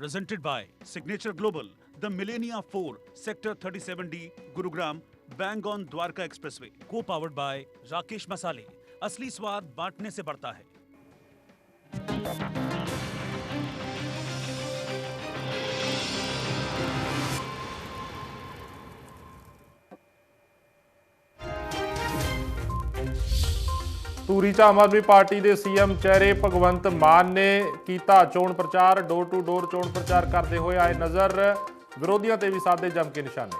presented by Signature Global, the Millennia 4, Sector 37D, Gurugram, Bang on Dwarka Expressway. Co-powered by Rakesh Masale. असली स्वाद बांटने से बढ़ता है। ਧੂਰੀ 'ਚ ਆਮ ਆਦਮੀ ਪਾਰਟੀ ਦੇ ਸੀਐਮ ਚਿਹਰੇ ਭਗਵੰਤ ਮਾਨ ਨੇ ਕੀਤਾ ਚੋਣ ਪ੍ਰਚਾਰ। ਡੋਰ ਟੂ ਡੋਰ ਚੋਣ ਪ੍ਰਚਾਰ ਕਰਦੇ ਹੋਏ ਆਏ ਨਜ਼ਰ। ਵਿਰੋਧੀਆਂ ਤੇ ਵੀ ਸਾਧੇ ਜੰਮ ਕੇ ਨਿਸ਼ਾਨੇ।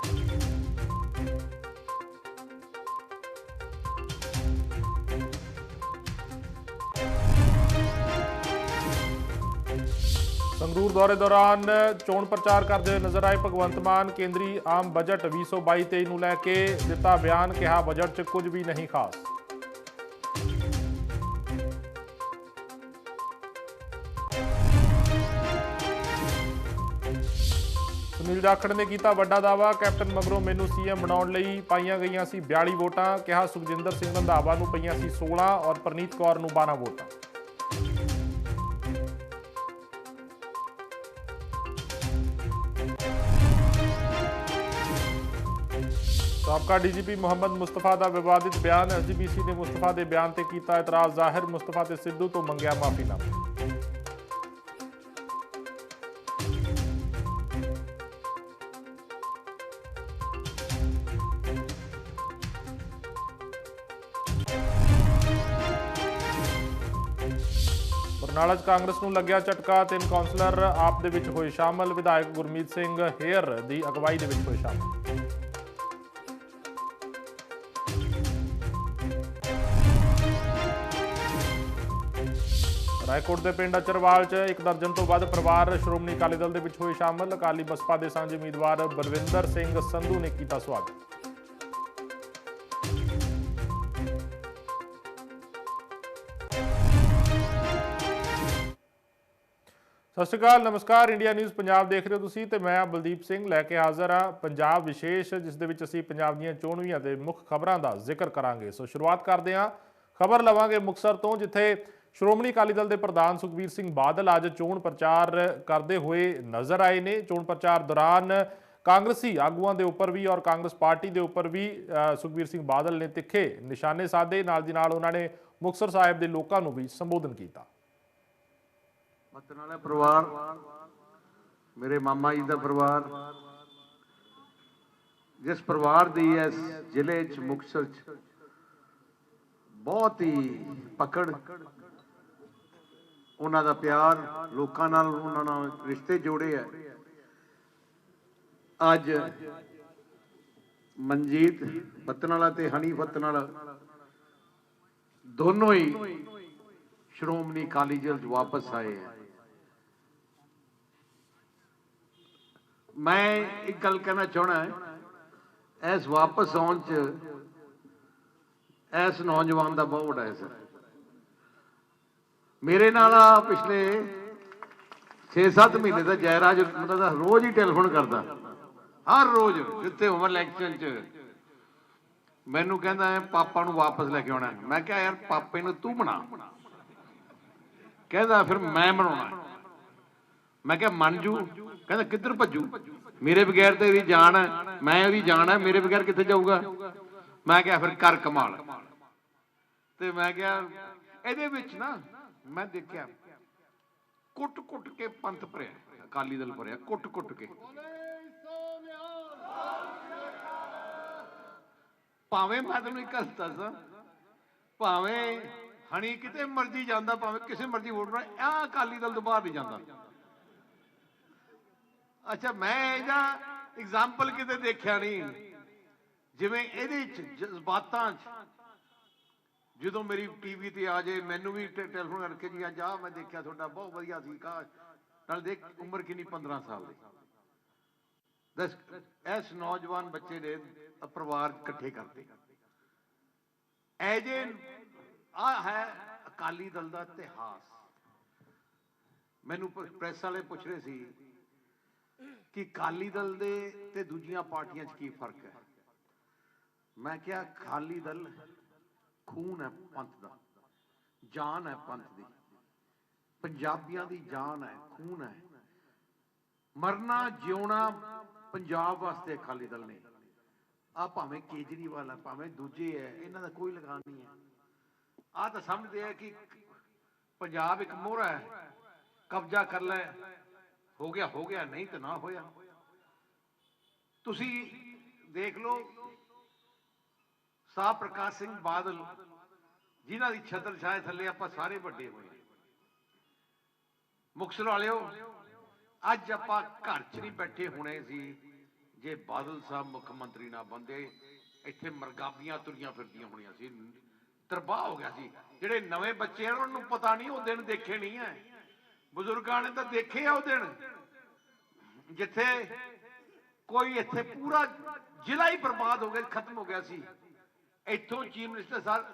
ਸੰਗਰੂਰ ਦੌਰੇ ਦੌਰਾਨ ਚੋਣ ਪ੍ਰਚਾਰ ਕਰਦੇ ਹੋਏ ਨਜ਼ਰ ਆਏ ਭਗਵੰਤ ਮਾਨ। ਕੇਂਦਰੀ ਆਮ ਬਜਟ 2022-23 ਨੂੰ ਲੈ ਕੇ ਦਿੱਤਾ ਬਿਆਨ। ਕਿਹਾ ਬਜਟ 'ਚ ਕੁਝ ਵੀ ਨਹੀਂ ਖਾਸ। ਸੁਨੀਲ ਜਾਖੜ ਨੇ ਕੀਤਾ ਵੱਡਾ ਦਾਅਵਾ। ਕੈਪਟਨ ਮਗਰੋਂ ਮੈਨੂੰ ਸੀਐਮ ਬਣਾਉਣ ਲਈ ਪਾਈਆਂ ਗਈਆਂ ਸੀ 42 ਵੋਟਾਂ। ਕਿਹਾ ਸੁਖਜਿੰਦਰ ਸਿੰਘ ਰੰਧਾਵਾ ਨੂੰ ਪਈਆਂ ਸੀ 16 ਔਰ ਪ੍ਰਨੀਤ ਕੌਰ ਨੂੰ 12 ਵੋਟਾਂ। ਸਾਬਕਾ ਡੀਜੀਪੀ ਮੁਹੰਮਦ ਮੁਸਤਫਾ ਦਾ ਵਿਵਾਦਿਤ ਬਿਆਨ। ਐਸਜੀਪੀਸੀ ਨੇ ਮੁਸਤਫਾ ਦੇ ਬਿਆਨ ਤੇ ਕੀਤਾ ਇਤਰਾਜ਼ ਜ਼ਾਹਿਰ। ਮੁਸਤਫਾ ਤੇ ਸਿੱਧੂ ਤੋਂ ਮੰਗਿਆ ਮਾਫੀਨਾਮਾ। ਬਰਨਾਲਾ 'ਚ ਕਾਂਗਰਸ ਨੂੰ ਲੱਗਿਆ ਝਟਕਾ। 3 ਕੌਂਸਲਰ ਆਪ ਦੇ ਵਿੱਚ ਹੋਏ ਸ਼ਾਮਲ। ਵਿਧਾਇਕ ਗੁਰਮੀਤ ਸਿੰਘ ਹੇਅਰ ਦੀ ਅਗਵਾਈ ਦੇ ਵਿੱਚ ਹੋਏ ਸ਼ਾਮਲ। ਰਾਏਕੋਟ ਦੇ ਪਿੰਡ ਅਚਰਵਾਲ 'ਚ 1 ਦਰਜਨ ਤੋਂ ਵੱਧ ਪਰਿਵਾਰ ਸ਼੍ਰੋਮਣੀ ਅਕਾਲੀ ਦਲ ਦੇ ਵਿੱਚ ਹੋਏ ਸ਼ਾਮਲ। ਅਕਾਲੀ ਬਸਪਾ ਦੇ ਸਾਂਝੇ ਉਮੀਦਵਾਰ ਬਲਵਿੰਦਰ ਸਿੰਘ ਸੰਧੂ ਨੇ ਕੀਤਾ ਸਵਾਗਤ। ਸਤਿ ਸ਼੍ਰੀ ਅਕਾਲ, ਨਮਸਕਾਰ। ਇੰਡੀਆ ਨਿਊਜ਼ ਪੰਜਾਬ ਦੇਖ ਰਹੇ ਹੋ ਤੁਸੀਂ ਤੇ ਮੈਂ ਬਲਦੀਪ ਸਿੰਘ ਲੈ ਕੇ ਹਾਜ਼ਰ ਹਾਂ ਪੰਜਾਬ ਵਿਸ਼ੇਸ਼, ਜਿਸ ਦੇ ਵਿੱਚ ਅਸੀਂ ਪੰਜਾਬ ਦੀਆਂ ਚੋਣਵੀਆਂ ਦੇ ਮੁੱਖ ਖਬਰਾਂ ਦਾ ਜ਼ਿਕਰ ਕਰਾਂਗੇ। ਸੋ ਸ਼ੁਰੂਆਤ ਕਰਦੇ ਹਾਂ। ਖਬਰ ਲਵਾਂਗੇ ਮੁਕਤਸਰ ਤੋਂ, ਜਿੱਥੇ ਸ਼੍ਰੋਮਣੀ ਅਕਾਲੀ ਦਲ ਦੇ ਪ੍ਰਧਾਨ ਸੁਖਬੀਰ ਸਿੰਘ ਬਾਦਲ ਅੱਜ ਚੋਣ ਪ੍ਰਚਾਰ ਕਰਦੇ ਹੋਏ ਨਜ਼ਰ ਆਏ ਨੇ। ਚੋਣ ਪ੍ਰਚਾਰ ਦੌਰਾਨ ਕਾਂਗਰਸੀ ਆਗੂਆਂ ਦੇ ਉੱਪਰ ਵੀ ਔਰ ਕਾਂਗਰਸ ਪਾਰਟੀ ਦੇ ਉੱਪਰ ਵੀ ਸੁਖਬੀਰ ਸਿੰਘ ਬਾਦਲ ਨੇ ਤਿੱਖੇ ਨਿਸ਼ਾਨੇ ਸਾਧੇ। ਨਾਲ ਦੀ ਨਾਲ ਉਹਨਾਂ ਨੇ ਮੁਕਤਸਰ ਸਾਹਿਬ ਦੇ ਲੋਕਾਂ ਨੂੰ ਵੀ ਸੰਬੋਧਨ ਕੀਤਾ। ਮਤਨ ਵਾਲਾ ਪਰਿਵਾਰ, ਮੇਰੇ ਮਾਮਾ ਜੀ ਦਾ ਪਰਿਵਾਰ, ਜਿਸ ਪਰਿਵਾਰ ਦੀ ਇਸ ਜ਼ਿਲ੍ਹੇ 'ਚ ਮੁਕਤਸਰ 'ਚ ਬਹੁਤ ਹੀ ਪਕੜ, ਉਹਨਾਂ ਦਾ ਪਿਆਰ, ਲੋਕਾਂ ਨਾਲ ਉਹਨਾਂ ਨਾਲ ਰਿਸ਼ਤੇ ਜੋੜੇ ਹੈ। ਅੱਜ ਮਨਜੀਤ ਫੱਤਣ ਵਾਲਾ ਤੇ ਹਨੀ ਫੱਤਣ ਵਾਲਾ ਦੋਨੋਂ ਹੀ ਸ਼੍ਰੋਮਣੀ ਅਕਾਲੀ ਦਲ 'ਚ ਵਾਪਸ ਆਏ ਹੈ। ਮੈਂ ਇੱਕ ਗੱਲ ਕਹਿਣਾ ਚਾਹਣਾ, ਇਸ ਵਾਪਸ ਆਉਣ 'ਚ ਇਸ ਨੌਜਵਾਨ ਦਾ ਬਹੁਤ ਵੱਡਾ ਹਿੱਸਾ। ਮੇਰੇ ਨਾਲ ਪਿਛਲੇ 6-7 ਮਹੀਨੇ ਦਾ ਜੈਰਾਜ ਮਤਲਬ ਰੋਜ਼ ਹੀ ਟੈਲੀਫੋਨ ਕਰਦਾ, ਹਰ ਰੋਜ਼ ਜਿੱਥੇ ਹੋਵਾਂ ਇਲੈਕਸ਼ਨ 'ਚ ਮੈਨੂੰ ਕਹਿੰਦਾ ਪਾਪਾ ਨੂੰ ਵਾਪਸ ਲੈ ਕੇ ਆਉਣਾ। ਮੈਂ ਕਿਹਾ ਯਾਰ ਪਾਪੇ ਨੂੰ ਤੂੰ ਬਣਾ। ਕਹਿੰਦਾ ਫਿਰ ਮੈਂ ਬਣਾਉਣਾ। ਮੈਂ ਕਿਹਾ ਮੰਨ ਜੂ। ਕਹਿੰਦਾ ਕਿੱਧਰ ਭੱਜੂ, ਮੇਰੇ ਬਗੈਰ ਤੇ ਇਹਦੀ ਜਾਨ ਹੈ, ਮੈਂ ਉਹਦੀ ਜਾਨ ਹੈ, ਮੇਰੇ ਬਗੈਰ ਕਿੱਥੇ ਜਾਊਗਾ। ਮੈਂ ਕਿਹਾ ਫਿਰ ਕਰ ਕਮਾਲ। ਤੇ ਮੈਂ ਕਿਹਾ ਇਹਦੇ ਵਿੱਚ ਨਾ ਮੈਂ ਦੇਖਿਆ ਕੁੱਟ-ਕੁੱਟ ਕੇ ਪੰਥ ਭਰਿਆ, ਅਕਾਲੀ ਦਲ ਭਰਿਆ ਕੁੱਟ-ਕੁੱਟ ਕੇ। ਭਾਵੇਂ ਮੈਂ ਤੈਨੂੰ ਇੱਕ ਗੱਲ ਦੱਸਾਂ, ਭਾਵੇਂ ਹਣੀ ਕਿਤੇ ਮਰਜ਼ੀ ਜਾਂਦਾ, ਭਾਵੇਂ ਕਿਸੇ ਮਰਜ਼ੀ ਵੋਟ ਬਣਾ, ਆਹ ਅਕਾਲੀ ਦਲ ਤੋਂ ਬਾਹਰ ਨਹੀਂ ਜਾਂਦਾ। ਅੱਛਾ, ਮੈਂ ਇਹਦਾ ਐਗਜ਼ਾਮਪਲ ਕਿਤੇ ਦੇਖਿਆ ਨਹੀਂ। ਜਿਵੇਂ ਇਹਦੇ ਚ ਜਜ਼ਬਾਤਾਂ 'ਚ ਜਦੋਂ ਮੇਰੀ ਟੀਵੀ ਤੇ ਆ ਜਾਏ, ਮੈਨੂੰ ਵੀ ਟੈਲੀਫੋਨ ਕਰਕੇ ਜੀ ਅੱਜ ਆ ਮੈਂ ਦੇਖਿਆ ਤੁਹਾਡਾ ਬਹੁਤ ਵਧੀਆ ਸੀ, ਕਾਸ਼ ਨਾਲ ਦੇਖ ਉਮਰ ਕਿੰਨੀ 15 ਸਾਲ ਦੀ। ਦਸ ਇਸ ਨੌਜਵਾਨ ਬੱਚੇ ਨੇ ਪਰਿਵਾਰ ਇਕੱਠੇ ਕਰਦੇ। ਐਜੇ ਆ ਹੈ ਅਕਾਲੀ ਦਲ ਦਾ ਇਤਿਹਾਸ। ਮੈਨੂੰ ਪ੍ਰੈਸ ਵਾਲੇ ਪੁੱਛ ਰਹੇ ਸੀ ਕਿ ਅਕਾਲੀ ਦਲ ਦੇ ਤੇ ਦੂਜੀਆਂ ਪਾਰਟੀਆਂ 'ਚ ਕੀ ਫਰਕ ਹੈ। ਮੈਂ ਕਿਹਾ ਅਕਾਲੀ ਦਲ ਖੂਨ ਹੈ ਪੰਥ ਦਾ, ਜਾਨ ਹੈ ਪੰਥ ਦੀ, ਪੰਜਾਬੀਆਂ ਦੀ ਜਾਨ ਹੈ, ਖੂਨ ਹੈ। ਮਰਨਾ ਜਿਉਣਾ ਪੰਜਾਬ ਵਾਸਤੇ ਅਕਾਲੀ ਦਲ ਨੇ। ਆ ਭਾਵੇਂ ਕੇਜਰੀਵਾਲ ਹੈ, ਭਾਵੇਂ ਦੂਜੇ ਹੈ, ਇਹਨਾਂ ਦਾ ਕੋਈ ਲਗਾਨ ਨਹੀਂ ਹੈ। ਆ ਤਾਂ ਸਮਝਦੇ ਆ ਕਿ ਪੰਜਾਬ ਇੱਕ ਮੋਹਰਾ ਹੈ, ਕਬਜ਼ਾ ਕਰ ਲੈ, ਹੋ ਗਿਆ, ਨਹੀਂ ਤਾਂ ਨਾ ਹੋਇਆ। ਤੁਸੀਂ ਦੇਖ ਲਓ ਸਾਹ ਪ੍ਰਕਾਸ਼ ਸਿੰਘ ਬਾਦਲ, ਜਿਨ੍ਹਾਂ ਦੀ ਛਤਰ ਛਾਇਆ ਥੱਲੇ ਆਪਾਂ ਸਾਰੇ ਵੱਡੇ ਹੋਏ। ਮੁਕਤਸਰ ਵਾਲਿਓ, ਅੱਜ ਆਪਾਂ ਘਰ 'ਚ ਨਹੀਂ ਬੈਠੇ ਹੋਣੇ ਸੀ ਜੇ ਬਾਦਲ ਸਾਹਿਬ ਮੁੱਖ ਮੰਤਰੀ ਨਾ ਬੰਦੇ। ਇੱਥੇ ਮਰਗਾਬੀਆਂ ਤੁਰੀਆਂ ਫਿਰਦੀਆਂ ਹੋਣੀਆਂ ਸੀ, ਤਰਬਾਹ ਹੋ ਗਿਆ ਸੀ। ਜਿਹੜੇ ਨਵੇਂ ਬੱਚੇ ਆ ਉਹਨਾਂ ਨੂੰ ਪਤਾ ਨਹੀਂ, ਉਹ ਦਿਨ ਦੇਖੇ ਨਹੀਂ ਹੈ। ਬਜ਼ੁਰਗਾਂ ਨੇ ਤਾਂ ਦੇਖੇ ਆ ਉਹ ਦਿਨ, ਜਿੱਥੇ ਕੋਈ ਇੱਥੇ ਪੂਰਾ ਜ਼ਿਲ੍ਹਾ ਹੀ ਬਰਬਾਦ ਹੋ ਗਿਆ, ਖਤਮ ਹੋ ਗਿਆ ਸੀ। ਇੱਥੋਂ ਚੀਫ ਮਿਨਿਸਟਰ ਸਾਹਿਬ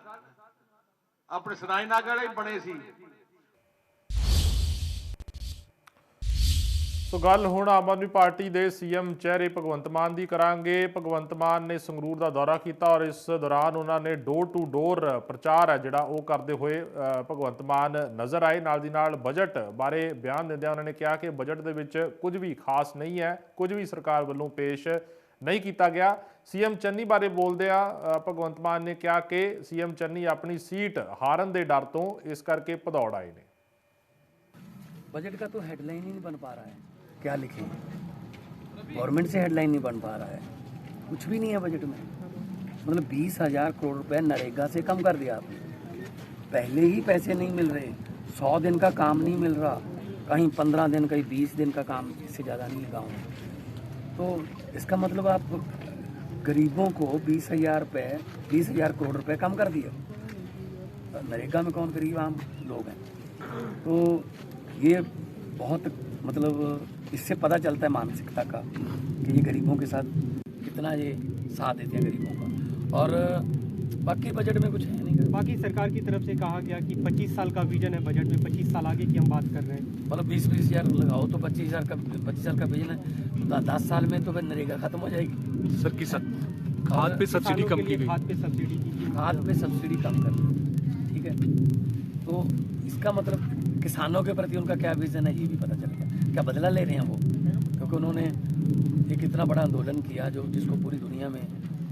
ਆਪਣੇ ਸਰਾਇਨਾਗ ਵਾਲੇ ਬਣੇ ਸੀ। ਸੋ ਗੱਲ ਹੁਣ ਆਮ ਆਦਮੀ ਪਾਰਟੀ ਦੇ ਸੀਐਮ ਚਿਹਰੇ ਭਗਵੰਤ ਮਾਨ ਦੀ ਕਰਾਂਗੇ। ਭਗਵੰਤ ਮਾਨ ਨੇ ਸੰਗਰੂਰ ਦਾ ਦੌਰਾ ਕੀਤਾ ਔਰ ਇਸ ਦੌਰਾਨ ਉਹਨਾਂ ਨੇ ਡੋਰ ਟੂ ਡੋਰ ਪ੍ਰਚਾਰ ਹੈ ਜਿਹੜਾ ਉਹ ਕਰਦੇ ਹੋਏ ਭਗਵੰਤ ਮਾਨ ਨਜ਼ਰ ਆਏ। ਨਾਲ ਦੀ ਨਾਲ ਬਜਟ ਬਾਰੇ ਬਿਆਨ ਦਿੰਦਿਆਂ ਉਹਨਾਂ ਨੇ ਕਿਹਾ ਕਿ ਬਜਟ ਦੇ ਵਿੱਚ ਕੁਝ ਵੀ ਖਾਸ ਨਹੀਂ ਹੈ, ਕੁਝ ਵੀ ਸਰਕਾਰ ਵੱਲੋਂ ਪੇਸ਼ ਨਹੀਂ ਕੀਤਾ ਗਿਆ। ਸੀਐਮ ਚੰਨੀ ਬਾਰੇ ਬੋਲਦਿਆਂ ਭਗਵੰਤ ਮਾਨ ਨੇ ਕਿਹਾ ਕਿ ਸੀਐਮ ਚੰਨੀ ਆਪਣੀ ਸੀਟ ਹਾਰਨ ਦੇ ਡਰ ਤੋਂ ਇਸ ਕਰਕੇ ਭਦੌੜ ਆਏ ਨੇ। बजट का तो हेडलाइन ही नहीं बन पा रहा है, क्या लिखें? गवर्नमेंट से हेडलाइन नहीं बन पा रहा है, कुछ भी नहीं है बजट में। मतलब 20,000 करोड़ रुपए नरेगा से कम कर दिया आपने। पहले ही पैसे नहीं मिल रहे, 100 दिन का काम नहीं मिल रहा, कहीं 15 दिन, कहीं 20 दिन का काम, इससे ज़्यादा नहीं है गाँव में। तो इसका मतलब आप गरीबों को 20,000 करोड़ रुपए कम कर दिए। नरेगा में कौन गरीब आम लोग हैं? तो ये बहुत मतलब इससे पता चलता है मानसिकता का कि ये गरीबों के साथ कितना ये साथ देते हैं गरीबों का। और बाकी बजट में कुछ है नहीं। बाकी सरकार की तरफ से कहा गया कि 25 साल का विजन है बजट में, 25 साल आगे की हम बात कर रहे हैं। मतलब 20-20 हज़ार लगाओ तो 25 साल का विजन है, तो 10 साल में तो फिर नरेगा खत्म हो जाएगी। सर की खाद पे सब्सिडी कम की गई, खाद पे सब्सिडी कम कर दी, ठीक है। तो इसका मतलब किसानों के प्रति उनका क्या विजन है ये भी पता चल गया। क्या बदला ले रहे हैं वो, क्योंकि उन्होंने एक इतना बड़ा आंदोलन किया जो जिसको पूरी दुनिया में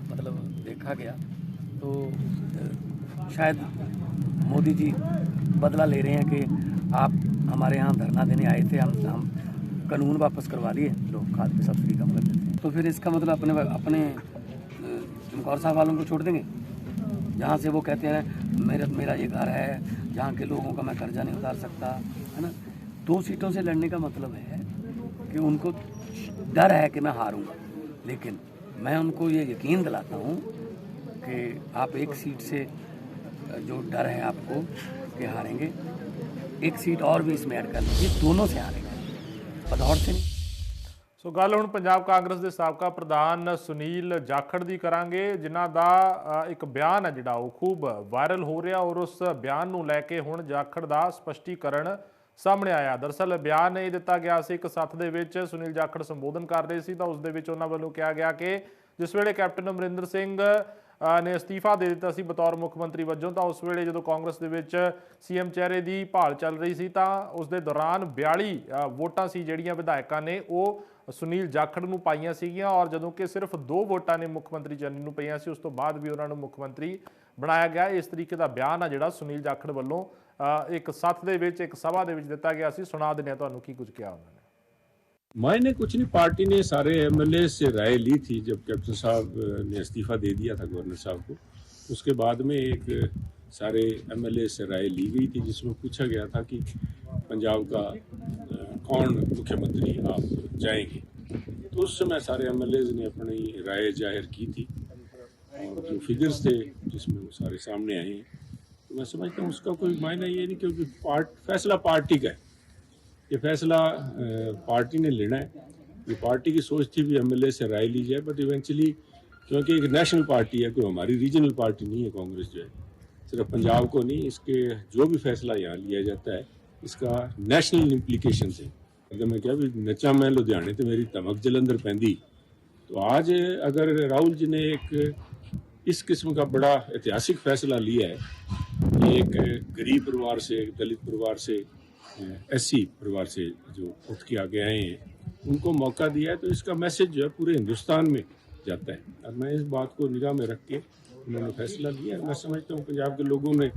मतलब देखा गया। तो शायद मोदी जी बदला ले रहे हैं कि आप हमारे यहाँ धरना देने आए थे, हम कानून वापस करवा लिए, लोग खाद पे सब्सिडी कम कर देते हैं। तो फिर इसका मतलब अपने चमकौर साहब वालों को छोड़ देंगे, जहाँ से वो कहते हैं मेरा ये घर है, जहाँ के लोगों का मैं कर्जा नहीं उतार सकता, है ना। 2 सीटों से लड़ने का मतलब है कि उनको डर है कि मैं हारूंगा, लेकिन मैं उनको ये यकीन दिलाता हूँ कि आप एक सीट से जो डर है आपको कि हारेंगे, एक सीट और भी इसमें ऐड कर लीजिए, दोनों से हारेंगे, भदौड़ से नहीं। ਸੋ ਗੱਲ ਹੁਣ ਪੰਜਾਬ ਕਾਂਗਰਸ ਦੇ ਸਾਬਕਾ ਪ੍ਰਧਾਨ ਸੁਨੀਲ ਜਾਖੜ ਦੀ ਕਰਾਂਗੇ, ਜਿਨ੍ਹਾਂ ਦਾ ਇੱਕ ਬਿਆਨ ਹੈ ਜਿਹੜਾ ਉਹ ਖੂਬ ਵਾਇਰਲ ਹੋ ਰਿਹਾ ਔਰ ਉਸ ਬਿਆਨ ਨੂੰ ਲੈ ਕੇ ਹੁਣ ਜਾਖੜ ਦਾ ਸਪਸ਼ਟੀਕਰਨ ਸਾਹਮਣੇ ਆਇਆ। ਦਰਅਸਲ ਬਿਆਨ ਇਹ ਦਿੱਤਾ ਗਿਆ ਸੀ ਇੱਕ ਸੱਥ ਦੇ ਵਿੱਚ, ਸੁਨੀਲ ਜਾਖੜ ਸੰਬੋਧਨ ਕਰ ਰਹੇ ਸੀ ਤਾਂ ਉਸ ਦੇ ਵਿੱਚ ਉਹਨਾਂ ਵੱਲੋਂ ਕਿਹਾ ਗਿਆ ਕਿ ਜਿਸ ਵੇਲੇ ਕੈਪਟਨ ਅਮਰਿੰਦਰ ਸਿੰਘ ਨੇ ਅਸਤੀਫਾ ਦੇ ਦਿੱਤਾ ਸੀ ਬਤੌਰ ਮੁੱਖ ਮੰਤਰੀ ਵਜੋਂ, ਤਾਂ ਉਸ ਵੇਲੇ ਜਦੋਂ ਕਾਂਗਰਸ ਦੇ ਵਿੱਚ ਸੀਐਮ ਚਿਹਰੇ ਦੀ ਭਾਲ ਚੱਲ ਰਹੀ ਸੀ ਤਾਂ ਉਸ ਦੇ ਦੌਰਾਨ 42 ਵੋਟਾਂ ਸੀ ਜਿਹੜੀਆਂ ਵਿਧਾਇਕਾਂ ਨੇ ਉਹ ਸੁਨੀਲ ਜਾਖੜ ਨੂੰ ਪਾਈਆਂ ਸੀਗੀਆਂ ਔਰ ਜਦੋਂ ਕਿ ਸਿਰਫ 2 ਵੋਟਾਂ ਨੇ ਮੁੱਖ ਮੰਤਰੀ ਚੰਨੀ ਨੂੰ ਪਈਆਂ ਸੀ, ਉਸ ਤੋਂ ਬਾਅਦ ਵੀ ਉਹਨਾਂ ਨੂੰ ਮੁੱਖ ਮੰਤਰੀ ਬਣਾਇਆ ਗਿਆ। ਇਸ ਤਰੀਕੇ ਦਾ ਬਿਆਨ ਆ ਜਿਹੜਾ ਸੁਨੀਲ ਜਾਖੜ ਵੱਲੋਂ ਇੱਕ ਸੱਥ ਦੇ ਵਿੱਚ, ਇੱਕ ਸਭਾ ਦੇ ਵਿੱਚ ਦਿੱਤਾ ਗਿਆ ਸੀ। ਸੁਣਾ ਦਿੰਦੇ ਹਾਂ ਤੁਹਾਨੂੰ ਕੀ ਕੁਝ ਕਿਹਾ ਉਹਨਾਂ ਨੇ। मैंने कुछ नहीं, पार्टी ने सारे एमएलए से राय ली थी जब कैप्टन साहब ने इस्तीफा दे दिया था गवर्नर साहब को। उसके बाद में एक सारे एमएलए से राय ली गई थी जिसमें पूछा गया था कि पंजाब का कौन मुख्यमंत्री आप जाएंगे। तो उस समय सारे एमएलए ने अपनी राय जाहिर की थी और जो फिगर्स थे जिसमें वो सारे सामने आए हैं, तो मैं समझता हूँ उसका कोई मायना ये नहीं, क्योंकि फैसला पार्टी का है, ये फैसला पार्टी ने लेना है। ये पार्टी की सोच थी भी एमएलए से राय ली जाए, बट इवेंचुअली क्योंकि एक नेशनल पार्टी है, कोई हमारी रीजनल पार्टी नहीं है कांग्रेस जो है, सिर्फ पंजाब को नहीं, इसके जो भी फैसला यहाँ लिया जाता है इसका नेशनल इम्प्लीकेशन है। अगर मैं क्या भी नचा मैं लुधियाने तो मेरी धमक जलंधर पैंदी, तो आज अगर राहुल जी ने एक इस किस्म का बड़ा ऐतिहासिक फैसला लिया है, एक गरीब परिवार से, एक दलित परिवार से, एससी परिवार से जो उठ के आगे आए हैं, उनको मौका दिया है, तो इसका मैसेज जो है पूरे हिंदुस्तान में जाता है। और मैं इस बात को निगाह में रख के उन्होंने फैसला लिया। मैं समझता हूँ पंजाब के लोगों ने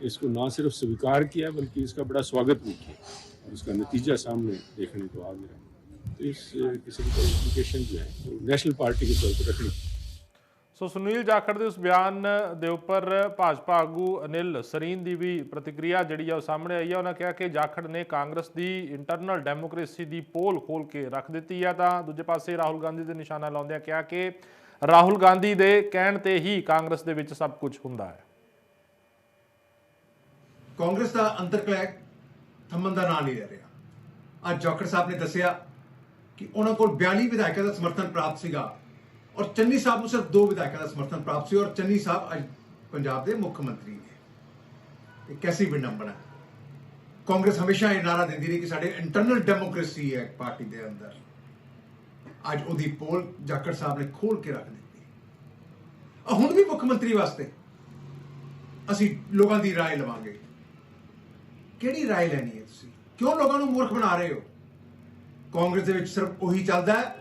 इसको ना सिर्फ स्वीकार किया बल्कि इसका बड़ा स्वागत भी किया, और इसका नतीजा सामने देखने को आ गया। तो इस किस्म का एप्लीकेशन जो है वो नेशनल पार्टी के तौर पर रखनी। ਸੋ ਸੁਨੀਲ ਜਾਖੜ ਦੇ ਉਸ ਬਿਆਨ ਦੇ ਉੱਪਰ ਭਾਜਪਾ ਆਗੂ ਅਨਿਲ ਸਰੀਨ ਦੀ ਵੀ ਪ੍ਰਤੀਕਿਰਿਆ ਜਿਹੜੀ ਆ ਉਹ ਸਾਹਮਣੇ ਆਈ ਆ। ਉਹਨਾਂ ਕਿਹਾ ਕਿ ਜਾਖੜ ਨੇ ਕਾਂਗਰਸ ਦੀ ਇੰਟਰਨਲ ਡੈਮੋਕ੍ਰੇਸੀ ਦੀ ਪੋਲ ਖੋਲ ਕੇ ਰੱਖ ਦਿੱਤੀ ਆ। ਤਾਂ ਦੂਜੇ ਪਾਸੇ ਰਾਹੁਲ ਗਾਂਧੀ ਦੇ ਨਿਸ਼ਾਨਾ ਲਾਉਂਦਿਆਂ ਕਿਹਾ ਕਿ ਰਾਹੁਲ ਗਾਂਧੀ ਦੇ ਕਹਿਣ ਤੇ ਹੀ ਕਾਂਗਰਸ ਦੇ ਵਿੱਚ ਸਭ ਕੁਝ ਹੁੰਦਾ ਹੈ। ਕਾਂਗਰਸ ਦਾ ਅੰਤਰਕਲੈ ਥੰਮਣ ਦਾ ਨਾਂ ਨਹੀਂ ਲੈ ਰਿਹਾ। ਅੱਜ ਜਾਖੜ ਸਾਹਿਬ ਨੇ ਦੱਸਿਆ ਕਿ ਉਹਨਾਂ ਕੋਲ 42 ਵਿਧਾਇਕਾਂ ਦਾ ਸਮਰਥਨ ਪ੍ਰਾਪਤ ਸੀਗਾ और चन्नी साहब को सिर्फ 2 विधायकों का समर्थन प्राप्त हुआ और चन्नी साहब आज पंजाब के मुख्यमंत्री ने। कैसी विडंबना है। कांग्रेस हमेशा ये नारा देती रही कि साडे इंटरनल डेमोक्रेसी है पार्टी के अंदर। आज उहदी पोल जाखड़ साहब ने खोल के रख दी। हुण भी मुख्यमंत्री वास्ते असीं लोगों की राय लवांगे। किहड़ी राय लैनी है तुसीं? क्यों लोगों को मूर्ख बना रहे हो? कांग्रेस दे विच सिर्फ उही चलदा है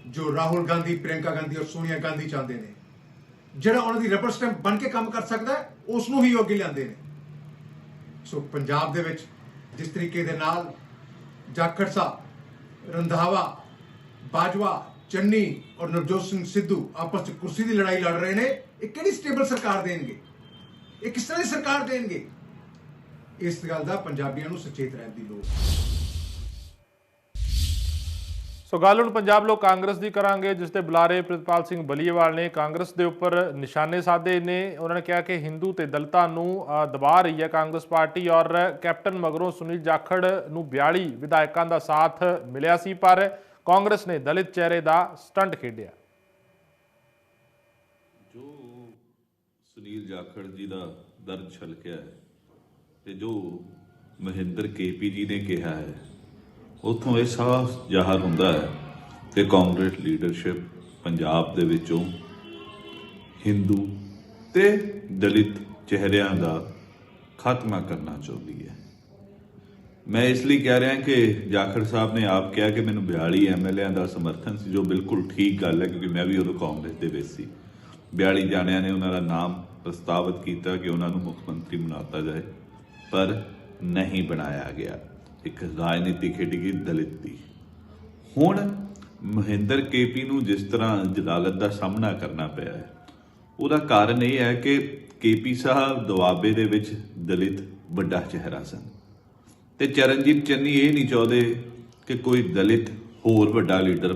जो राहुल गांधी, प्रियंका गांधी और सोनिया गांधी चाहते हैं। जिहड़ा उन्हां दी रबर स्टैंप बन के काम कर सकता है उसनूं ही अगे लिआंदे ने। सो पंजाब दे विच जिस तरीके दे नाल जाखड़ साहब, रंधावा, बाजवा, चन्नी और नवजोत सिंह सिद्धू आपस में कुर्सी की लड़ाई लड़ रहे हैं, ये किहड़ी स्टेबल सरकार देणगे? ये किस तरह की सरकार देणगे? इस गल दा पंजाबियां नूं सचेत रहण दी लोड़ है। ਸੋ ਗੱਲ ਹੁਣ ਪੰਜਾਬ ਲੋਕ ਕਾਂਗਰਸ ਦੀ ਕਰਾਂਗੇ, ਜਿਸ ਦੇ ਬੁਲਾਰੇ ਪ੍ਰਿਤਪਾਲ ਸਿੰਘ ਬਲੀਏਵਾਲ ਨੇ ਕਾਂਗਰਸ ਦੇ ਉੱਪਰ ਨਿਸ਼ਾਨੇ ਸਾਧੇ ਨੇ। ਉਹਨਾਂ ਨੇ ਕਿਹਾ ਕਿ ਹਿੰਦੂ ਤੇ ਦਲਿਤਾਂ ਨੂੰ ਦਬਾ ਰਹੀ ਹੈ ਕਾਂਗਰਸ ਪਾਰਟੀ, ਔਰ ਕੈਪਟਨ ਮਗਰੋਂ ਸੁਨੀਲ ਜਾਖੜ ਨੂੰ 42 ਵਿਧਾਇਕਾਂ ਦਾ ਸਾਥ ਮਿਲਿਆ ਸੀ, ਪਰ ਕਾਂਗਰਸ ਨੇ ਦਲਿਤ ਚਿਹਰੇ ਦਾ ਸਟੰਟ ਖੇਡਿਆ। ਜੋ ਸੁਨੀਲ ਜਾਖੜ ਜੀ ਦਾ ਦਰਦ ਛਲਕਿਆ ਹੈ ਤੇ ਜੋ ਮਹਿੰਦਰ ਕੇਪੀ ਜੀ ਨੇ ਕਿਹਾ ਹੈ, ਉੱਥੋਂ ਇਹ ਸਾਫ਼ ਜ਼ਾਹਰ ਹੁੰਦਾ ਹੈ ਕਿ ਕਾਂਗਰਸ ਲੀਡਰਸ਼ਿਪ ਪੰਜਾਬ ਦੇ ਵਿੱਚੋਂ ਹਿੰਦੂ ਤੇ ਦਲਿਤ ਚਿਹਰਿਆਂ ਦਾ ਖਾਤਮਾ ਕਰਨਾ ਚਾਹੁੰਦੀ ਹੈ। ਮੈਂ ਇਸ ਲਈ ਕਹਿ ਰਿਹਾ ਕਿ ਜਾਖੜ ਸਾਹਿਬ ਨੇ ਆਪ ਕਿਹਾ ਕਿ ਮੈਨੂੰ 42 ਐਮਐਲਏਆਂ ਦਾ ਸਮਰਥਨ ਸੀ, ਜੋ ਬਿਲਕੁਲ ਠੀਕ ਗੱਲ ਹੈ ਕਿਉਂਕਿ ਮੈਂ ਵੀ ਉਦੋਂ ਕਾਂਗਰਸ ਦੇ ਵਿੱਚ ਸੀ। 42 ਜਾਣਿਆਂ ਨੇ ਉਹਨਾਂ ਦਾ ਨਾਮ ਪ੍ਰਸਤਾਵਿਤ ਕੀਤਾ ਕਿ ਉਹਨਾਂ ਨੂੰ ਮੁੱਖ ਮੰਤਰੀ ਬਣਾਤਾ ਜਾਏ, ਪਰ ਨਹੀਂ ਬਣਾਇਆ ਗਿਆ। ਇੱਕ ਰਾਜਨੀਤੀ ਖੇਡੀ ਗਈ ਦਲਿਤ ਦੀ। ਹੁਣ ਮਹਿੰਦਰ ਕੇਪੀ ਨੂੰ ਜਿਸ ਤਰ੍ਹਾਂ ਜਲਾਲਤ ਦਾ ਸਾਹਮਣਾ ਕਰਨਾ ਪਿਆ ਹੈ, ਉਹਦਾ ਕਾਰਨ ਇਹ ਹੈ ਕਿ ਕੇਪੀ ਸਾਹਿਬ ਦੁਆਬੇ ਦੇ ਵਿੱਚ ਦਲਿਤ ਵੱਡਾ ਚਿਹਰਾ ਸਨ ਤੇ ਚਰਨਜੀਤ ਚੰਨੀ ਇਹ ਨਹੀਂ ਚਾਹੁੰਦੇ ਕਿ ਕੋਈ ਦਲਿਤ ਹੋਰ ਵੱਡਾ ਲੀਡਰ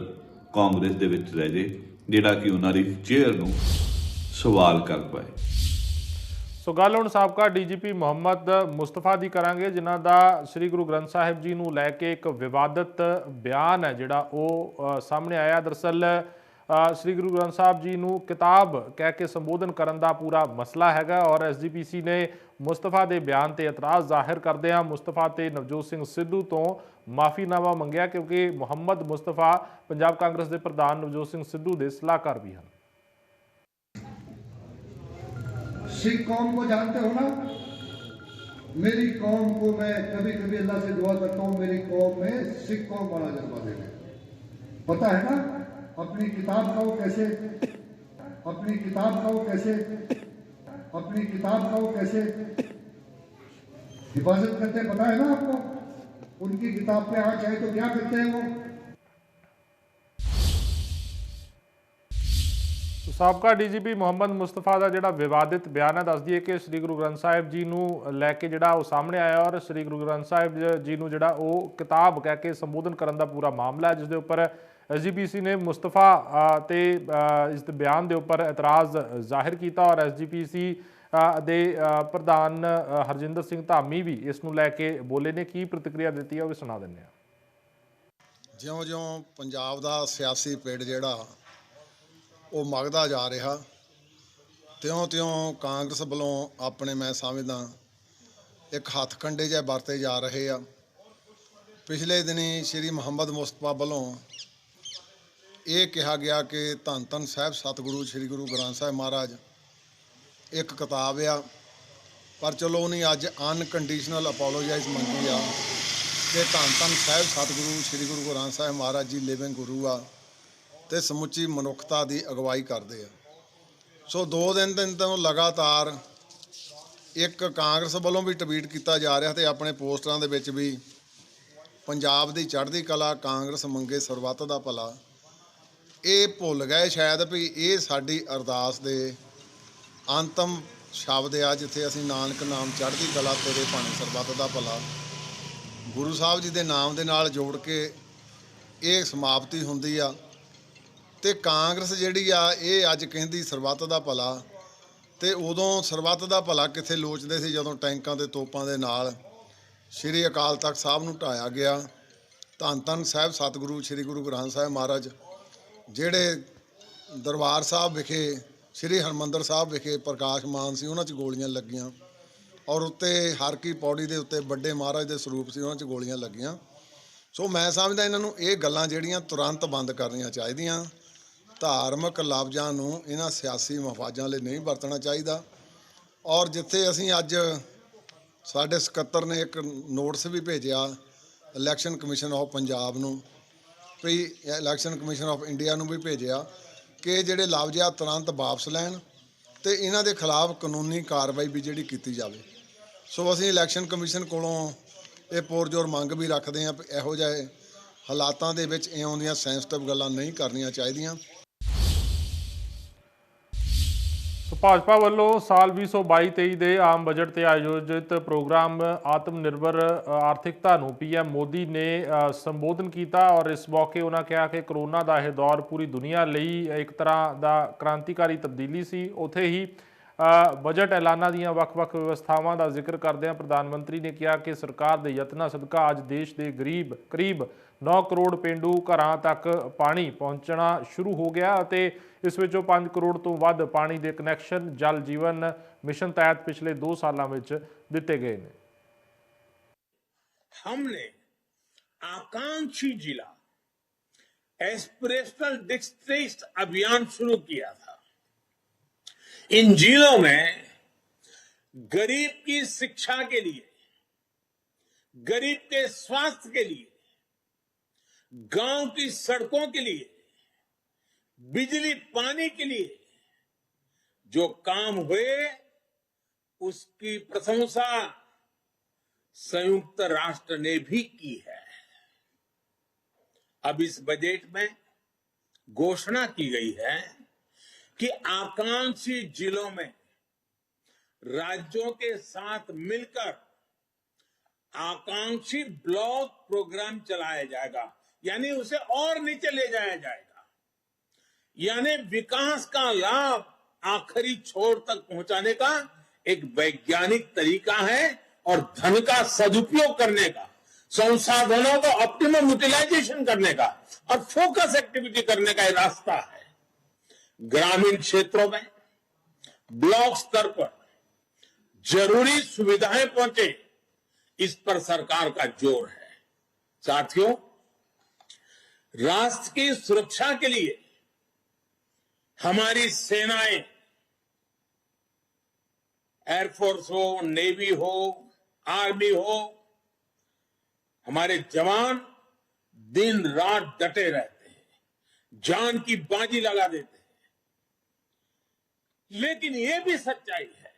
ਕਾਂਗਰਸ ਦੇ ਵਿੱਚ ਰਹਿ ਜੇ ਜਿਹੜਾ ਕਿ ਉਹਨਾਂ ਦੀ ਚੇਅਰ ਨੂੰ ਸਵਾਲ ਕਰ ਪਾਏ। ਸੋ ਗੱਲ ਹੁਣ ਸਾਬਕਾ ਡੀਜੀਪੀ ਮੁਹੰਮਦ ਮੁਸਤਫਾ ਦੀ ਕਰਾਂਗੇ, ਜਿਨ੍ਹਾਂ ਦਾ ਸ੍ਰੀ ਗੁਰੂ ਗ੍ਰੰਥ ਸਾਹਿਬ ਜੀ ਨੂੰ ਲੈ ਕੇ ਇੱਕ ਵਿਵਾਦਤ ਬਿਆਨ ਹੈ ਜਿਹੜਾ ਉਹ ਸਾਹਮਣੇ ਆਇਆ। ਦਰਅਸਲ ਸ੍ਰੀ ਗੁਰੂ ਗ੍ਰੰਥ ਸਾਹਿਬ ਜੀ ਨੂੰ ਕਿਤਾਬ ਕਹਿ ਕੇ ਸੰਬੋਧਨ ਕਰਨ ਦਾ ਪੂਰਾ ਮਸਲਾ ਹੈਗਾ, ਔਰ ਐਸਜੀਪੀਸੀ ਨੇ ਮੁਸਤਫਾ ਦੇ ਬਿਆਨ ਤੇ ਇਤਰਾਜ਼ ਜ਼ਾਹਿਰ ਕਰਦਿਆਂ ਮੁਸਤਫਾ ਤੇ ਨਵਜੋਤ ਸਿੰਘ ਸਿੱਧੂ ਤੋਂ ਮਾਫੀਨਾਮਾ ਮੰਗਿਆ, ਕਿਉਂਕਿ ਮੁਹੰਮਦ ਮੁਸਤਫਾ ਪੰਜਾਬ ਕਾਂਗਰਸ ਦੇ ਪ੍ਰਧਾਨ ਨਵਜੋਤ ਸਿੰਘ ਸਿੱਧੂ ਦੇ ਸਲਾਹਕਾਰ ਵੀ ਹਨ। सिख कौम को जानते हो ना? मेरी कौम को मैं कभी कभी अल्लाह से दुआ करता हूँ मेरी कौम में सिख कौम बड़ा जज्बा देने। पता है ना अपनी किताब का वो कैसे हिफाजत करते हैं, पता है ना आपको? उनकी किताब पे आ जाए तो क्या करते हैं वो? ਸਾਬਕਾ ਡੀਜੀਪੀ ਮੁਹੰਮਦ ਮੁਸਤਫਾ ਦਾ ਜਿਹੜਾ ਵਿਵਾਦਿਤ ਬਿਆਨ ਹੈ, ਦੱਸ ਦਈਏ ਕਿ ਸ੍ਰੀ ਗੁਰੂ ਗ੍ਰੰਥ ਸਾਹਿਬ ਜੀ ਨੂੰ ਲੈ ਕੇ ਜਿਹੜਾ ਉਹ ਸਾਹਮਣੇ ਆਇਆ, ਔਰ ਸ੍ਰੀ ਗੁਰੂ ਗ੍ਰੰਥ ਸਾਹਿਬ ਜੀ ਨੂੰ ਜਿਹੜਾ ਉਹ ਕਿਤਾਬ ਕਹਿ ਕੇ ਸੰਬੋਧਨ ਕਰਨ ਦਾ ਪੂਰਾ ਮਾਮਲਾ ਹੈ, ਜਿਸ ਦੇ ਉੱਪਰ ਐਸਜੀਪੀਸੀ ਨੇ ਮੁਸਤਫਾ ਤੇ ਇਸ ਦੇ ਬਿਆਨ ਦੇ ਉੱਪਰ ਇਤਰਾਜ਼ ਜ਼ਾਹਿਰ ਕੀਤਾ, ਔਰ ਐਸਜੀਪੀਸੀ ਦੇ ਪ੍ਰਧਾਨ ਹਰਜਿੰਦਰ ਸਿੰਘ ਧਾਮੀ ਵੀ ਇਸ ਨੂੰ ਲੈ ਕੇ ਬੋਲੇ ਨੇ। ਕੀ ਪ੍ਰਤੀਕਿਰਿਆ ਦਿੱਤੀ ਹੈ ਉਹ ਵੀ ਸੁਣਾ ਦਿੰਦੇ ਹਾਂ। ਜਿਉਂ-ਜਿਉਂ ਪੰਜਾਬ ਦਾ ਸਿਆਸੀ ਪਿੜ ਜਿਹੜਾ ਉਹ ਮਗਦਾ ਜਾ ਰਿਹਾ, ਤਿਉਂ-ਤਿਉਂ ਕਾਂਗਰਸ ਵੱਲੋਂ ਆਪਣੇ ਮੈਂ ਸਮਝਦਾ ਇੱਕ ਹੱਥ ਕੰਡੇ ਜਿਹੇ ਵਰਤੇ ਜਾ ਰਹੇ ਆ। ਪਿਛਲੇ ਦਿਨੀ ਸ਼੍ਰੀ ਮੁਹੰਮਦ ਮੁਸਤਫਾ ਵੱਲੋਂ ਇਹ ਕਿਹਾ ਗਿਆ ਕਿ ਧੰਨ ਧੰਨ ਸਾਹਿਬ ਸਤਿਗੁਰੂ ਸ਼੍ਰੀ ਗੁਰੂ ਗ੍ਰੰਥ ਸਾਹਿਬ ਮਹਾਰਾਜ ਇੱਕ ਕਿਤਾਬ ਆ, ਪਰ ਚਲੋ ਉਹਨੇ ਅੱਜ ਅਨਕੰਡੀਸ਼ਨਲ ਅਪੋਲੋਜਾਈਜ਼ ਮੰਗੀ ਆ ਕਿ ਧੰਨ ਧੰਨ ਸਾਹਿਬ ਸਤਿਗੁਰੂ ਸ੍ਰੀ ਗੁਰੂ ਗ੍ਰੰਥ ਸਾਹਿਬ ਮਹਾਰਾਜ ਜੀ ਲਿਵਿੰਗ ਗੁਰੂ ਆ ਤੇ ਸਮੁੱਚੀ ਮਨੁੱਖਤਾ ਦੀ ਅਗਵਾਈ ਕਰਦੇ ਆ। ਸੋ 2 ਦਿਨ ਤੋਂ ਲਗਾਤਾਰ ਇੱਕ ਕਾਂਗਰਸ ਵੱਲੋਂ ਵੀ ਟਵੀਟ ਕੀਤਾ ਜਾ ਰਿਹਾ ਤੇ ਆਪਣੇ ਪੋਸਟਰਾਂ ਦੇ ਵਿੱਚ ਵੀ ਪੰਜਾਬ ਦੀ ਚੜ੍ਹਦੀ ਕਲਾ ਕਾਂਗਰਸ ਮੰਗੇ ਸਰਬੱਤ ਦਾ ਭਲਾ। ਇਹ ਭੁੱਲ ਗਏ ਸ਼ਾਇਦ ਵੀ ਇਹ ਸਾਡੀ ਅਰਦਾਸ ਦੇ ਅੰਤਮ ਸ਼ਬਦ ਆ, ਜਿੱਥੇ ਅਸੀਂ ਨਾਨਕ ਨਾਮ ਚੜ੍ਹਦੀ ਕਲਾ ਤੇਰੇ ਭਾਣੇ ਸਰਬੱਤ ਦਾ ਭਲਾ ਗੁਰੂ ਸਾਹਿਬ ਜੀ ਦੇ ਨਾਮ ਦੇ ਨਾਲ ਜੋੜ ਕੇ ਇਹ ਸਮਾਪਤੀ ਹੁੰਦੀ ਆ। ਤੇ ਕਾਂਗਰਸ ਜਿਹੜੀ ਆ ਇਹ ਅੱਜ ਕਹਿੰਦੀ ਸਰਬੱਤ ਦਾ ਭਲਾ, ਤੇ ਉਦੋਂ ਸਰਬੱਤ ਦਾ ਭਲਾ ਕਿੱਥੇ ਲੋਚਦੇ ਸੀ ਜਦੋਂ ਟੈਂਕਾਂ ਤੇ ਤੋਪਾਂ ਦੇ ਨਾਲ ਸ਼੍ਰੀ ਅਕਾਲ ਤਖਤ ਸਾਹਿਬ ਨੂੰ ਢਾਇਆ ਗਿਆ। ਧੰਨ ਧੰਨ ਸਾਹਿਬ ਸਤਿਗੁਰੂ ਸ੍ਰੀ ਗੁਰੂ ਗ੍ਰੰਥ ਸਾਹਿਬ ਮਹਾਰਾਜ ਜਿਹੜੇ ਦਰਬਾਰ ਸਾਹਿਬ ਵਿਖੇ ਸ਼੍ਰੀ ਹਰਿਮੰਦਰ ਸਾਹਿਬ ਵਿਖੇ ਪ੍ਰਕਾਸ਼ਮਾਨ ਸੀ, ਉਹਨਾਂ 'ਚ ਗੋਲੀਆਂ ਲੱਗੀਆਂ ਔਰ ਉੱਤੇ ਹਰ ਕੀ ਪੌੜੀ ਦੇ ਉੱਤੇ ਵੱਡੇ ਮਹਾਰਾਜ ਦੇ ਸਰੂਪ ਸੀ, ਉਹਨਾਂ 'ਚ ਗੋਲੀਆਂ ਲੱਗੀਆਂ। ਸੋ ਮੈਂ ਸਮਝਦਾ ਇਹਨਾਂ ਨੂੰ ਇਹ ਗੱਲਾਂ ਜਿਹੜੀਆਂ ਤੁਰੰਤ ਬੰਦ ਕਰਨੀਆਂ ਚਾਹੀਦੀਆਂ। ਧਾਰਮਿਕ ਲਫ਼ਜ਼ਾਂ ਨੂੰ ਇਹਨਾਂ ਸਿਆਸੀ ਮਫਾਜ਼ਾਂ ਲਈ ਨਹੀਂ ਵਰਤਣਾ ਚਾਹੀਦਾ। ਔਰ ਜਿੱਥੇ ਅਸੀਂ ਅੱਜ ਸਾਡੇ ਸਕੱਤਰ ਨੇ ਇੱਕ ਨੋਟਿਸ ਵੀ ਭੇਜਿਆ ਇਲੈਕਸ਼ਨ ਕਮਿਸ਼ਨ ਆਫ ਪੰਜਾਬ ਨੂੰ, ਵੀ ਇਲੈਕਸ਼ਨ ਕਮਿਸ਼ਨ ਆਫ ਇੰਡੀਆ ਨੂੰ ਵੀ ਭੇਜਿਆ ਕਿ ਜਿਹੜੇ ਲਫ਼ਜ਼ ਆ ਤੁਰੰਤ ਵਾਪਸ ਲੈਣ ਤੇ ਇਹਨਾਂ ਦੇ ਖਿਲਾਫ ਕਾਨੂੰਨੀ ਕਾਰਵਾਈ ਵੀ ਜਿਹੜੀ ਕੀਤੀ ਜਾਵੇ। ਸੋ ਅਸੀਂ ਇਲੈਕਸ਼ਨ ਕਮਿਸ਼ਨ ਕੋਲੋਂ ਇਹ ਪੁਰਜ਼ੋਰ ਮੰਗ ਵੀ ਰੱਖਦੇ ਹਾਂ, ਇਹੋ ਜਿਹੇ ਹਾਲਾਤਾਂ ਦੇ ਵਿੱਚ ਇਉਂ ਦੀਆਂ ਸੈਂਸਿਟਿਵ ਗੱਲਾਂ ਨਹੀਂ ਕਰਨੀਆਂ ਚਾਹੀਦੀਆਂ। ਭਾਜਪਾ ਵੱਲੋਂ ਸਾਲ 2022-23 ਦੇ ਆਮ ਬਜਟ ਤੇ ਆਯੋਜਿਤ ਪ੍ਰੋਗਰਾਮ ਆਤਮ ਨਿਰਭਰ ਆਰਥਿਕਤਾ ਨੂੰ ਪੀਐਮ ਮੋਦੀ ਨੇ ਸੰਬੋਧਨ ਕੀਤਾ ਔਰ ਇਸ ਮੌਕੇ ਉਹਨਾਂ ਕਿਹਾ ਕਿ ਕਰੋਨਾ ਦਾ ਇਹ ਦੌਰ ਪੂਰੀ ਦੁਨੀਆ ਲਈ ਇੱਕ ਤਰ੍ਹਾਂ ਦਾ ਕ੍ਰਾਂਤੀਕਾਰੀ ਤਬਦੀਲੀ ਸੀ। ਉੱਥੇ ਹੀ ਬਜਟ ਐਲਾਨਾਂ ਦੀਆਂ ਵੱਖ-ਵੱਖ ਵਿਵਸਥਾਵਾਂ ਦਾ ਜ਼ਿਕਰ ਕਰਦਿਆਂ ਪ੍ਰਧਾਨ ਮੰਤਰੀ ਨੇ ਕਿਹਾ ਕਿ ਸਰਕਾਰ ਦੇ ਯਤਨਾਂ ਸਦਕਾ ਅੱਜ ਦੇਸ਼ ਦੇ ਕਰੀਬ 9 ਕਰੋੜ ਪੇਂਡੂ ਘਰਾਂ ਤੱਕ ਪਾਣੀ ਪਹੁੰਚਣਾ ਸ਼ੁਰੂ ਹੋ ਗਿਆ ਅਤੇ ਇਸ ਵਿੱਚੋਂ 5 ਕਰੋੜ ਤੋਂ ਵੱਧ ਪਾਣੀ ਦੇ ਕਨੈਕਸ਼ਨ ਜਲ ਜੀਵਨ ਮਿਸ਼ਨ ਤਹਿਤ ਪਿਛਲੇ 2 ਸਾਲਾਂ ਵਿੱਚ ਦਿੱਤੇ ਗਏ ਨੇ। हमने आकांक्षी जिला एस्पिरेशनल डिस्ट्रिक्ट अभियान शुरू किया था। इन जिलों में गरीब की शिक्षा के लिए, गरीब के स्वास्थ्य के लिए, गांव की सड़कों के लिए, बिजली पानी के लिए जो काम हुए उसकी प्रशंसा संयुक्त राष्ट्र ने भी की है। अब इस बजट में घोषणा की गई है कि आकांक्षी जिलों में राज्यों के साथ मिलकर आकांक्षी ब्लॉक प्रोग्राम चलाया जाएगा, यानी उसे और नीचे ले जाया जाएगा, यानी विकास का लाभ आखिरी छोर तक पहुंचाने का एक वैज्ञानिक तरीका है और धन का सदुपयोग करने का, संसाधनों का ऑप्टिमम यूटिलाइजेशन करने का और फोकस एक्टिविटी करने का रास्ता है। ग्रामीण क्षेत्रों में ब्लॉक स्तर पर जरूरी सुविधाएं पहुंचे, इस पर सरकार का जोर है। साथियों, राष्ट्र की सुरक्षा के लिए हमारी सेनाएं, एयरफोर्स हो, नेवी हो, आर्मी हो, हमारे जवान दिन रात डटे रहते हैं, जान की बाजी लगा देते हैं। लेकिन यह भी सच्चाई है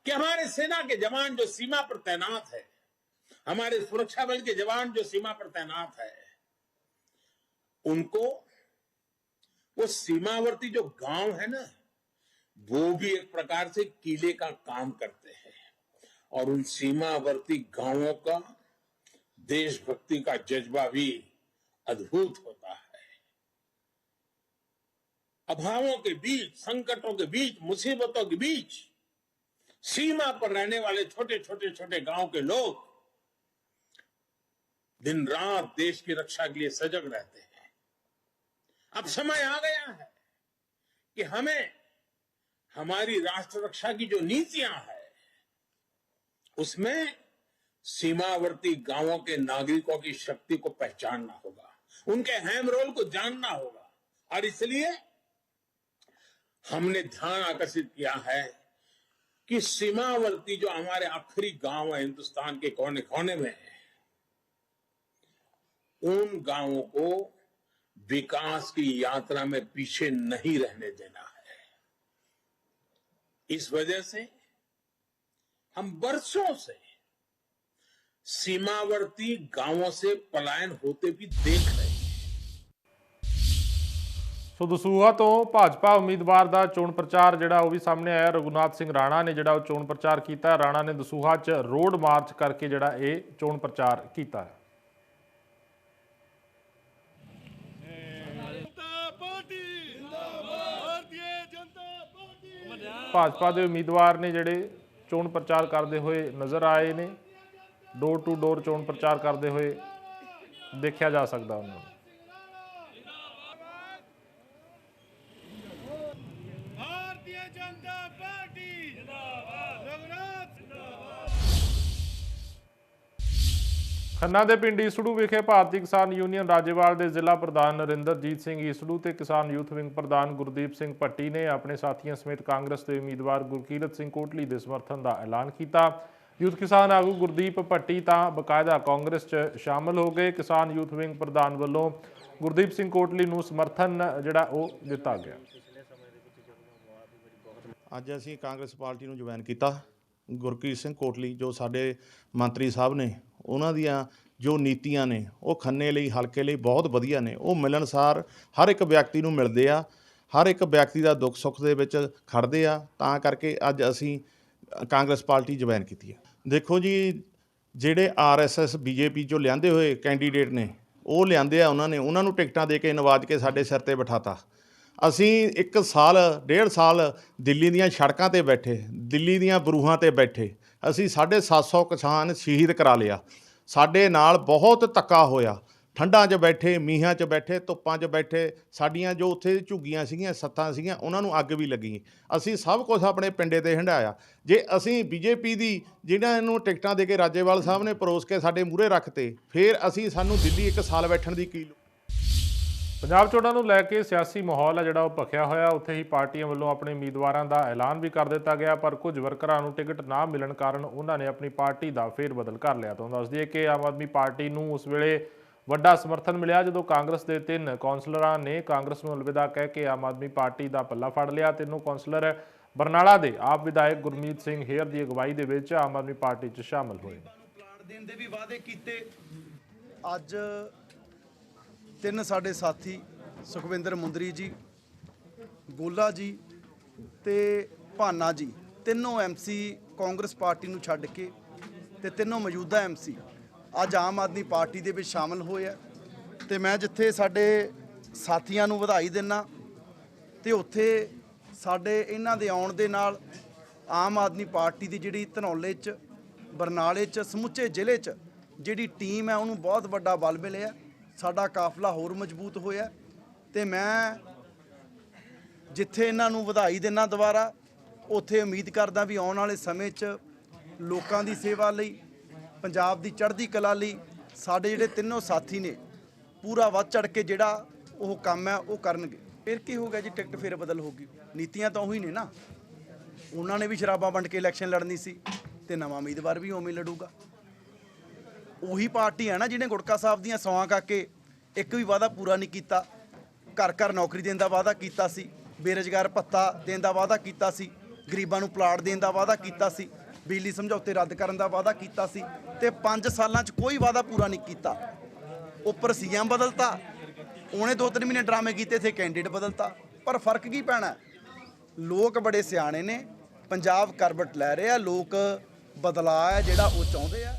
कि हमारे सेना के जवान जो सीमा पर तैनात है, हमारे सुरक्षा बल के जवान जो सीमा पर तैनात है, उनको वो सीमावर्ती जो गांव है ना, वो भी एक प्रकार से किले का काम करते हैं और उन सीमावर्ती गांवों का देशभक्ति का जज्बा भी अद्भुत होता है। अभावों के बीच, संकटों के बीच, मुसीबतों के बीच सीमा पर रहने वाले छोटे गांव के लोग दिन रात देश की रक्षा के लिए सजग रहते हैं। अब समय आ गया है कि हमें हमारी राष्ट्र रक्षा की जो नीतियां है उसमें सीमावर्ती गांवों के नागरिकों की शक्ति को पहचानना होगा, उनके अहम रोल को जानना होगा और इसलिए हमने ध्यान आकर्षित किया है कि सीमावर्ती जो हमारे आखिरी गांव है हिंदुस्तान के कोने कोने में है, उन गांवों को विकास की यात्रा में पीछे नहीं रहने देना है। इस वजह से हम वर्षों से सीमावर्ती गांवों से पलायन होते भी देख रहे हैं। ਸੋ ਦਸੂਹਾ ਤੋਂ ਭਾਜਪਾ ਉਮੀਦਵਾਰ ਦਾ ਚੋਣ ਪ੍ਰਚਾਰ ਜਿਹੜਾ ਉਹ ਵੀ ਸਾਹਮਣੇ ਆਇਆ। ਰਘੁਨਾਥ ਸਿੰਘ ਰਾਣਾ ਨੇ ਜਿਹੜਾ ਉਹ ਚੋਣ ਪ੍ਰਚਾਰ ਕੀਤਾ। ਰਾਣਾ ਨੇ ਦਸੂਹਾ 'ਚ ਰੋਡ ਮਾਰਚ ਕਰਕੇ ਜਿਹੜਾ ਇਹ ਚੋਣ ਪ੍ਰਚਾਰ ਕੀਤਾ ਹੈ। ਭਾਜਪਾ ਦੇ ਉਮੀਦਵਾਰ ਨੇ ਜਿਹੜੇ ਚੋਣ ਪ੍ਰਚਾਰ ਕਰਦੇ ਹੋਏ ਨਜ਼ਰ ਆਏ ਨੇ। ਡੋਰ ਟੂ ਡੋਰ ਚੋਣ ਪ੍ਰਚਾਰ ਕਰਦੇ ਹੋਏ ਦੇਖਿਆ ਜਾ ਸਕਦਾ ਉਹਨਾਂ ਨੂੰ। ਖੰਨਾ ਦੇ ਪਿੰਡ ਈਸੜੂ ਵਿਖੇ ਭਾਰਤੀ ਕਿਸਾਨ ਯੂਨੀਅਨ ਰਾਜੇਵਾਲ ਦੇ ਜ਼ਿਲ੍ਹਾ ਪ੍ਰਧਾਨ ਨਰਿੰਦਰਜੀਤ ਸਿੰਘ ਈਸੜੂ ਤੇ ਕਿਸਾਨ ਯੂਥ ਵਿੰਗ ਪ੍ਰਧਾਨ ਗੁਰਦੀਪ ਸਿੰਘ ਭੱਟੀ ਨੇ ਆਪਣੇ ਸਾਥੀਆਂ ਸਮੇਤ ਕਾਂਗਰਸ ਦੇ ਉਮੀਦਵਾਰ ਗੁਰਕੀਰਤ ਸਿੰਘ ਕੋਟਲੀ ਦੇ ਸਮਰਥਨ ਦਾ ਐਲਾਨ ਕੀਤਾ। ਯੂਥ ਕਿਸਾਨ ਆਗੂ ਗੁਰਦੀਪ ਭੱਟੀ ਤਾਂ ਬਕਾਇਦਾ ਕਾਂਗਰਸ 'ਚ ਸ਼ਾਮਲ ਹੋ ਗਏ। ਕਿਸਾਨ ਯੂਥ ਵਿੰਗ ਪ੍ਰਧਾਨ ਵੱਲੋਂ ਗੁਰਦੀਪ ਸਿੰਘ ਕੋਟਲੀ ਨੂੰ ਸਮਰਥਨ ਜਿਹੜਾ ਉਹ ਦਿੱਤਾ ਗਿਆ। ਅੱਜ ਅਸੀਂ ਕਾਂਗਰਸ ਪਾਰਟੀ ਨੂੰ ਜੁਆਇਨ ਕੀਤਾ। ਗੁਰਕੀਰਤ ਸਿੰਘ ਕੋਟਲੀ ਜੋ ਸਾਡੇ ਮੰਤਰੀ ਸਾਹਿਬ ਨੇ, ਉਹਨਾਂ ਦੀਆਂ ਜੋ ਨੀਤੀਆਂ ਨੇ ਉਹ ਖੰਨੇ ਲਈ, ਹਲਕੇ ਲਈ ਬਹੁਤ ਵਧੀਆ ਨੇ। ਉਹ ਮਿਲਣਸਾਰ ਹਰ ਇੱਕ ਵਿਅਕਤੀ ਨੂੰ ਮਿਲਦੇ ਆ, ਹਰ ਇੱਕ ਵਿਅਕਤੀ ਦਾ ਦੁੱਖ ਸੁੱਖ ਦੇ ਵਿੱਚ ਖੜਦੇ ਆ। ਤਾਂ ਕਰਕੇ ਅੱਜ ਅਸੀਂ ਕਾਂਗਰਸ ਪਾਰਟੀ ਜੁਆਇਨ ਕੀਤੀ ਹੈ। ਦੇਖੋ ਜੀ, ਜਿਹੜੇ RSS BJP 'ਚੋਂ ਲਿਆਂਦੇ ਹੋਏ ਕੈਂਡੀਡੇਟ ਨੇ ਉਹ ਲਿਆਂਦੇ ਆ, ਉਹਨਾਂ ਨੂੰ ਟਿਕਟਾਂ ਦੇ ਕੇ ਨਵਾਜ ਕੇ ਸਾਡੇ ਸਿਰ 'ਤੇ ਬਿਠਾਤਾ। ਅਸੀਂ 1 ਸਾਲ 1.5 ਸਾਲ ਦਿੱਲੀ ਦੀਆਂ ਸੜਕਾਂ 'ਤੇ ਬੈਠੇ, ਦਿੱਲੀ ਦੀਆਂ ਬਰੂਹਾਂ 'ਤੇ ਬੈਠੇ। ਅਸੀਂ 750 ਕਿਸਾਨ ਸ਼ਹੀਦ ਕਰਾ ਲਿਆ। ਸਾਡੇ ਨਾਲ ਬਹੁਤ ਧੱਕਾ ਹੋਇਆ। ਠੰਡਾਂ 'ਚ ਬੈਠੇ, ਮੀਂਹਾਂ 'ਚ ਬੈਠੇ, ਧੁੱਪਾਂ 'ਚ ਬੈਠੇ। ਸਾਡੀਆਂ ਜੋ ਉੱਥੇ ਝੁੱਗੀਆਂ ਸੀਗੀਆਂ, ਸੱਥਾਂ ਸੀਗੀਆਂ, ਉਹਨਾਂ ਨੂੰ ਅੱਗ ਵੀ ਲੱਗੀ। ਅਸੀਂ ਸਭ ਕੁਝ ਆਪਣੇ ਪਿੰਡੇ 'ਤੇ ਹੰਢਾਇਆ। ਜੇ ਅਸੀਂ BJP ਦੀ ਜਿਹੜਾ ਇਹਨੂੰ ਟਿਕਟਾਂ ਦੇ ਕੇ ਰਾਜੇਵਾਲ ਸਾਹਿਬ ਨੇ ਪਰੋਸ ਕੇ ਸਾਡੇ ਮੂਹਰੇ ਰੱਖਤੇ, ਫਿਰ ਸਾਨੂੰ ਦਿੱਲੀ 1 ਸਾਲ ਬੈਠਣ ਦੀ ਕੀ ਲੋੜ। ਪੰਜਾਬ ਚੋਣਾਂ ਨੂੰ ਲੈ ਕੇ ਸਿਆਸੀ ਮਾਹੌਲ ਹੈ ਜਿਹੜਾ ਉਹ ਭਖਿਆ ਹੋਇਆ। ਉੱਥੇ ਹੀ ਪਾਰਟੀਆਂ ਵੱਲੋਂ ਆਪਣੇ ਉਮੀਦਵਾਰਾਂ ਦਾ ਐਲਾਨ ਵੀ ਕਰ ਦਿੱਤਾ ਗਿਆ, ਪਰ ਕੁਝ ਵਰਕਰਾਂ ਨੂੰ ਟਿਕਟ ਨਾ ਮਿਲਣ ਕਾਰਨ ਉਹਨਾਂ ਨੇ ਆਪਣੀ ਪਾਰਟੀ ਦਾ ਫੇਰ ਬਦਲ ਕਰ ਲਿਆ। ਤੁਹਾਨੂੰ ਦੱਸ ਦਈਏ ਕਿ ਆਮ ਆਦਮੀ ਪਾਰਟੀ ਨੂੰ ਉਸ ਵੇਲੇ ਵੱਡਾ ਸਮਰਥਨ ਮਿਲਿਆ ਜਦੋਂ ਕਾਂਗਰਸ ਦੇ 3 ਕੌਂਸਲਰਾਂ ਨੇ ਕਾਂਗਰਸ ਨੂੰ ਅਲਵਿਦਾ ਕਹਿ ਕੇ ਆਮ ਆਦਮੀ ਪਾਰਟੀ ਦਾ ਪੱਲਾ ਫੜ ਲਿਆ। ਤਿੰਨੋਂ ਕੌਂਸਲਰ ਬਰਨਾਲਾ ਦੇ ਆਪ ਵਿਧਾਇਕ ਗੁਰਮੀਤ ਸਿੰਘ ਹੇਅਰ ਦੀ ਅਗਵਾਈ ਦੇ ਵਿੱਚ ਆਮ ਆਦਮੀ ਪਾਰਟੀ 'ਚ ਸ਼ਾਮਲ ਹੋਏ। ਪਲਾਟ ਦੇਣ ਦੇ ਵੀ ਵਾਅਦੇ ਕੀਤੇ। ਅੱਜ 3 ਸਾਡੇ ਸਾਥੀ ਸੁਖਵਿੰਦਰ ਮੁੰਦਰੀ ਜੀ, ਗੋਲਾ ਜੀ ਤੇ ਭਾਨਾ ਜੀ, ਤਿੰਨੋਂ MC ਕਾਂਗਰਸ ਪਾਰਟੀ ਨੂੰ ਛੱਡ ਕੇ ਤੇ ਤਿੰਨੋਂ ਮੌਜੂਦਾ MC ਅੱਜ ਆਮ ਆਦਮੀ ਪਾਰਟੀ ਦੇ ਵਿੱਚ ਸ਼ਾਮਲ ਹੋਏ ਆ। ਤੇ ਮੈਂ ਜਿੱਥੇ ਸਾਡੇ ਸਾਥੀਆਂ ਨੂੰ ਵਧਾਈ ਦਿੰਦਾ ਤੇ ਉੱਥੇ ਸਾਡੇ ਇਹਨਾਂ ਦੇ ਆਉਣ ਦੇ ਨਾਲ ਆਮ ਆਦਮੀ ਪਾਰਟੀ ਦੀ ਜਿਹੜੀ ਧਨੌਲੇ 'ਚ, ਬਰਨਾਲੇ 'ਚ, ਸਮੁੱਚੇ ਜ਼ਿਲ੍ਹੇ 'ਚ ਜਿਹੜੀ ਟੀਮ ਹੈ ਉਹਨੂੰ ਬਹੁਤ ਵੱਡਾ ਬਲ ਮਿਲਿਆ। ਸਾਡਾ ਕਾਫਲਾ ਹੋਰ ਮਜ਼ਬੂਤ ਹੋਇਆ ਤੇ ਮੈਂ ਜਿੱਥੇ ਇਹਨਾਂ ਨੂੰ ਵਧਾਈ ਦਿੰਦਾ ਦੁਬਾਰਾ, ਉੱਥੇ ਉਮੀਦ ਕਰਦਾ ਵੀ ਆਉਣ ਵਾਲੇ ਸਮੇਂ 'ਚ ਲੋਕਾਂ ਦੀ ਸੇਵਾ ਲਈ, ਪੰਜਾਬ ਦੀ ਚੜ੍ਹਦੀ ਕਲਾ ਲਈ ਸਾਡੇ ਜਿਹੜੇ ਤਿੰਨੋਂ ਸਾਥੀ ਨੇ ਪੂਰਾ ਵੱਧ ਚੜ੍ਹ ਕੇ ਜਿਹੜਾ ਉਹ ਕੰਮ ਹੈ ਉਹ ਕਰਨਗੇ। ਫਿਰ ਕੀ ਹੋ ਗਿਆ ਜੀ, ਟਿਕਟ ਫਿਰ ਬਦਲ ਹੋ ਗਈ। ਨੀਤੀਆਂ ਤਾਂ ਉਹੀ ਨੇ ਨਾ। ਉਹਨਾਂ ਨੇ ਵੀ ਸ਼ਰਾਬਾਂ ਵੰਡ ਕੇ ਇਲੈਕਸ਼ਨ ਲੜਨੀ ਸੀ ਤੇ ਨਵਾਂ ਉਮੀਦਵਾਰ ਵੀ ਉਵੇਂ ਲੜੂਗਾ। ਉਹੀ ਪਾਰਟੀ ਹੈ ਨਾ ਜਿਹਨੇ ਗੁਟਕਾ ਸਾਹਿਬ ਦੀਆਂ ਸੌਆਂ ਕਰਕੇ ਇੱਕ ਵੀ ਵਾਅਦਾ ਪੂਰਾ ਨਹੀਂ ਕੀਤਾ। ਘਰ ਘਰ ਨੌਕਰੀ ਦੇਣ ਦਾ ਵਾਅਦਾ ਕੀਤਾ ਸੀ, ਬੇਰੁਜ਼ਗਾਰ ਭੱਤਾ ਦੇਣ ਦਾ ਵਾਅਦਾ ਕੀਤਾ ਸੀ, ਗਰੀਬਾਂ ਨੂੰ ਪਲਾਟ ਦੇਣ ਦਾ ਵਾਅਦਾ ਕੀਤਾ ਸੀ, ਬਿਜਲੀ ਸਮਝੌਤੇ ਰੱਦ ਕਰਨ ਦਾ ਵਾਅਦਾ ਕੀਤਾ ਸੀ ਤੇ 5 ਸਾਲਾਂ 'ਚ ਕੋਈ ਵਾਅਦਾ ਪੂਰਾ ਨਹੀਂ ਕੀਤਾ। ਉੱਪਰ CM ਬਦਲਤਾ, ਉਹਨੇ 2-3 ਮਹੀਨੇ ਡਰਾਮੇ ਕੀਤੇ ਥੇ, ਕੈਂਡੀਡੇਟ ਬਦਲਤਾ। ਪਰ ਫਰਕ ਕੀ ਪੈਣਾ? ਲੋਕ ਬੜੇ ਸਿਆਣੇ ਨੇ, ਪੰਜਾਬ ਕਰਵਟ ਲੈ ਰਹੇ ਆ, ਲੋਕ ਬਦਲਾਅ ਹੈ ਜਿਹੜਾ ਉਹ ਚਾਹੁੰਦੇ ਆ।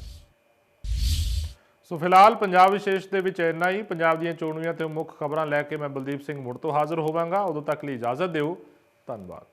ਸੋ ਫਿਲਹਾਲ ਪੰਜਾਬ ਵਿਸ਼ੇਸ਼ ਦੇ ਵਿੱਚ ਇੰਨਾ ਹੀ। ਪੰਜਾਬ ਦੀਆਂ ਚੋਣਵੀਆਂ ਤੇ ਮੁੱਖ ਖਬਰਾਂ ਲੈ ਕੇ ਮੈਂ ਬਲਦੀਪ ਸਿੰਘ ਮੁੜ ਤੋਂ ਹਾਜ਼ਰ ਹੋਵਾਂਗਾ। ਉਦੋਂ ਤੱਕ ਲਈ ਇਜਾਜ਼ਤ ਦਿਓ। ਧੰਨਵਾਦ।